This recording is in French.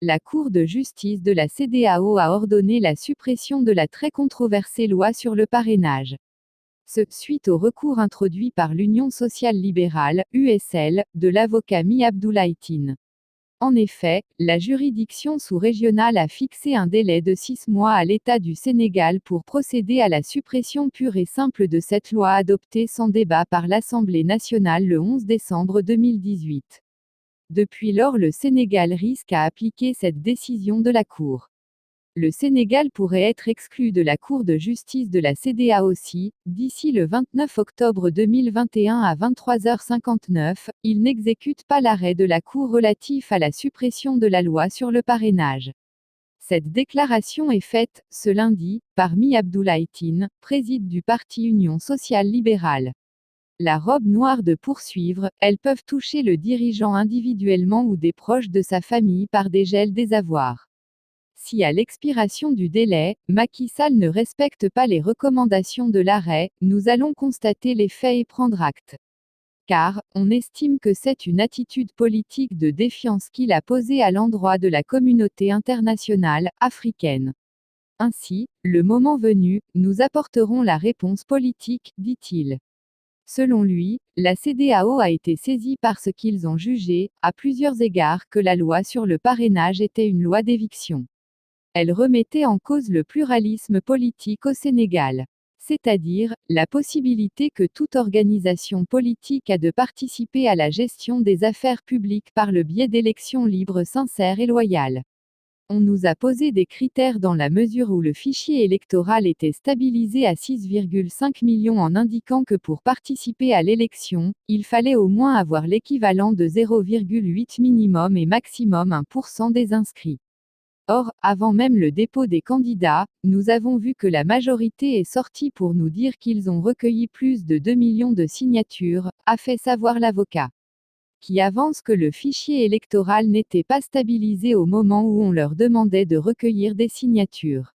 La Cour de justice de la CEDEAO a ordonné la suppression de la très controversée loi sur le parrainage. Suite au recours introduit par l'Union sociale libérale, USL, de l'avocat Mi Abdoulaye. En effet, la juridiction sous-régionale a fixé un délai de 6 mois à l'État du Sénégal pour procéder à la suppression pure et simple de cette loi adoptée sans débat par l'Assemblée nationale le 11 décembre 2018. Depuis lors, le Sénégal risque à appliquer cette décision de la Cour. Le Sénégal pourrait être exclu de la Cour de justice de la CEDEAO aussi, d'ici le 29 octobre 2021 à 23h59, il n'exécute pas l'arrêt de la Cour relatif à la suppression de la loi sur le parrainage. Cette déclaration est faite, ce lundi, par Mi Abdoulaye, président du parti Union sociale libérale. La robe noire de poursuivre, elles peuvent toucher le dirigeant individuellement ou des proches de sa famille par des gels des avoirs. Si à l'expiration du délai, Macky Sall ne respecte pas les recommandations de l'arrêt, nous allons constater les faits et prendre acte. Car, on estime que c'est une attitude politique de défiance qu'il a posée à l'endroit de la communauté internationale, africaine. Ainsi, le moment venu, nous apporterons la réponse politique, dit-il. Selon lui, la CEDEAO a été saisie parce qu'ils ont jugé, à plusieurs égards, que la loi sur le parrainage était une loi d'éviction. Elle remettait en cause le pluralisme politique au Sénégal. C'est-à-dire, la possibilité que toute organisation politique a de participer à la gestion des affaires publiques par le biais d'élections libres, sincères et loyales. On nous a posé des critères dans la mesure où le fichier électoral était stabilisé à 6,5 millions en indiquant que pour participer à l'élection, il fallait au moins avoir l'équivalent de 0,8 minimum et maximum 1% des inscrits. Or, avant même le dépôt des candidats, nous avons vu que la majorité est sortie pour nous dire qu'ils ont recueilli plus de 2 millions de signatures, a fait savoir l'avocat. Qui avance que le fichier électoral n'était pas stabilisé au moment où on leur demandait de recueillir des signatures.